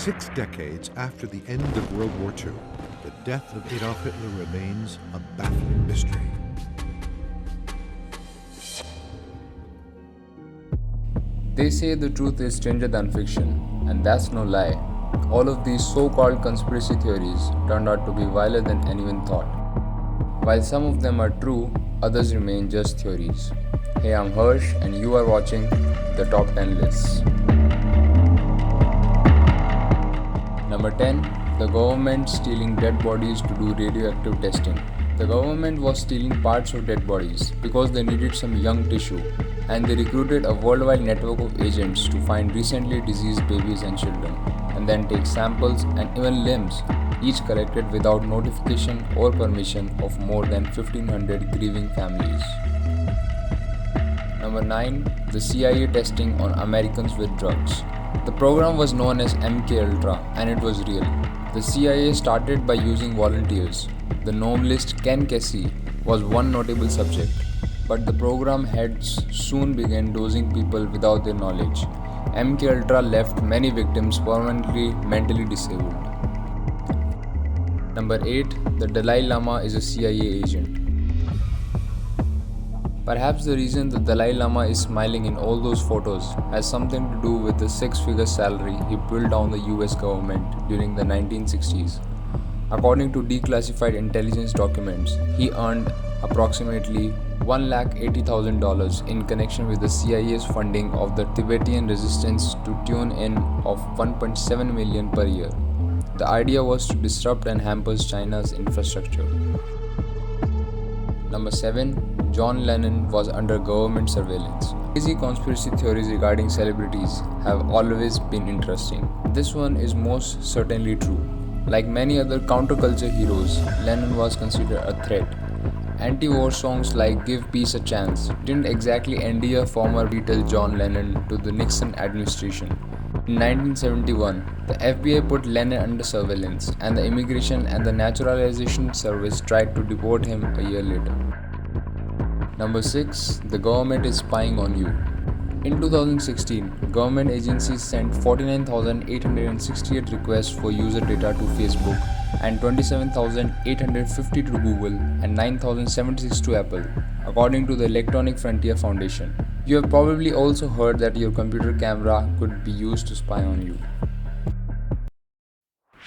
6 decades after the end of World War II, the death of Adolf Hitler remains a baffling mystery. They say the truth is stranger than fiction, and that's no lie. All of these so-called conspiracy theories turned out to be wilder than anyone thought. While some of them are true, others remain just theories. Hey, I'm Harsh, and you are watching the Top 10 Lists. Number 10. The government stealing dead bodies to do radioactive testing. The government was stealing parts of dead bodies because they needed some young tissue, and they recruited a worldwide network of agents to find recently diseased babies and children, and then take samples and even limbs, each collected without notification or permission of more than 1,500 grieving families. Number 9. The CIA testing on Americans with drugs. The program was known as MKUltra, and it was real. The CIA started by using volunteers. The novelist Ken Kesey was one notable subject, but the program heads soon began dosing people without their knowledge. MKUltra left many victims permanently mentally disabled. Number 8. The Dalai Lama is a CIA agent. Perhaps the reason the Dalai Lama is smiling in all those photos has something to do with the six-figure salary he pulled down the US government during the 1960s. According to declassified intelligence documents, he earned approximately $180,000 in connection with the CIA's funding of the Tibetan resistance to tune in of $1.7 million per year. The idea was to disrupt and hamper China's infrastructure. Number 7. John Lennon was under government surveillance. Crazy conspiracy theories regarding celebrities have always been interesting. This one is most certainly true. Like many other counterculture heroes, Lennon was considered a threat. Anti-war songs like Give Peace a Chance didn't exactly endear former Beatle John Lennon to the Nixon administration. In 1971, the FBI put Lennon under surveillance, and the Immigration and the Naturalization Service tried to deport him a year later. Number 6. The government is spying on you. In 2016, government agencies sent 49,868 requests for user data to Facebook and 27,850 to Google and 9,076 to Apple, according to the Electronic Frontier Foundation. You have probably also heard that your computer camera could be used to spy on you.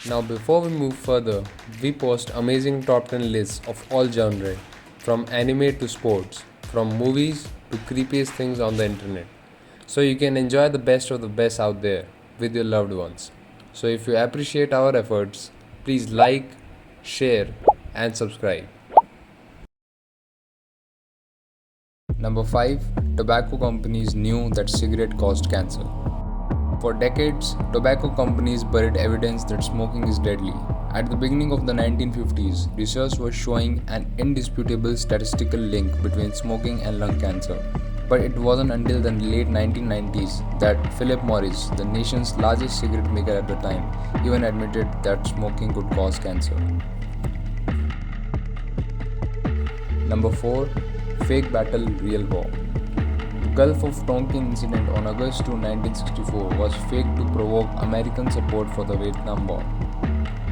Now before we move further, we post amazing top 10 lists of all genres, from anime to sports, from movies to creepiest things on the internet, so you can enjoy the best of the best out there with your loved ones. So if you appreciate our efforts, please like, share and subscribe. Number 5. Tobacco companies knew that cigarette caused cancer. For decades, tobacco companies buried evidence that smoking is deadly. At the beginning of the 1950s, research was showing an indisputable statistical link between smoking and lung cancer. But it wasn't until the late 1990s that Philip Morris, the nation's largest cigarette maker at the time, even admitted that smoking could cause cancer. Number 4. Fake battle, real war. The Gulf of Tonkin incident on August 2, 1964 was faked to provoke American support for the Vietnam War.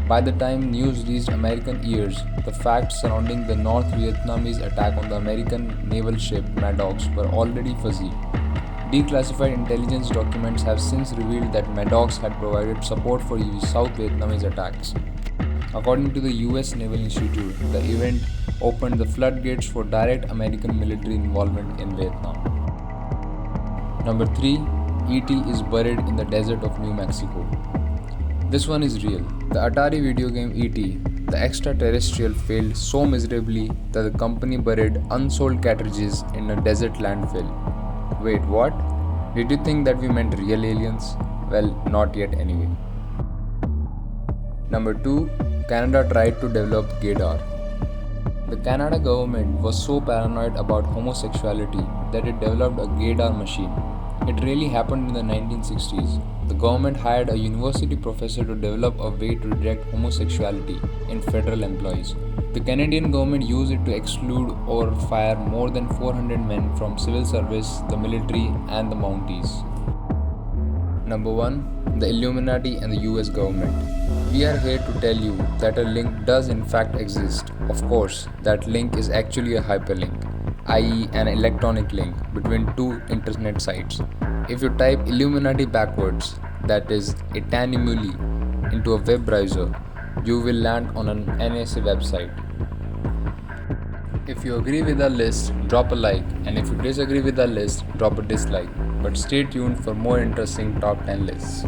By the time news reached American ears, the facts surrounding the North Vietnamese attack on the American naval ship Maddox were already fuzzy. Declassified intelligence documents have since revealed that Maddox had provided support for South Vietnamese attacks. According to the US Naval Institute, the event opened the floodgates for direct American military involvement in Vietnam. Number 3. E.T. is buried in the desert of New Mexico. This one is real. The Atari video game E.T., the extraterrestrial, failed so miserably that the company buried unsold cartridges in a desert landfill. Wait, what? Did you think that we meant real aliens? Well, not yet anyway. Number 2. Canada tried to develop gaydar. The Canada government was so paranoid about homosexuality that it developed a gaydar machine. It really happened in the 1960s. The government hired a university professor to develop a way to detect homosexuality in federal employees. The Canadian government used it to exclude or fire more than 400 men from civil service, the military, and the Mounties. Number 1. The Illuminati and the US government. We are here to tell you that a link does in fact exist. Of course, that link is actually a hyperlink, i.e., an electronic link between two internet sites. If you type Illuminati backwards, that is etanimuli, into a web browser, you will land on an NSA website. If you agree with our list, drop a like, and if you disagree with our list, drop a dislike. But stay tuned for more interesting top 10 lists.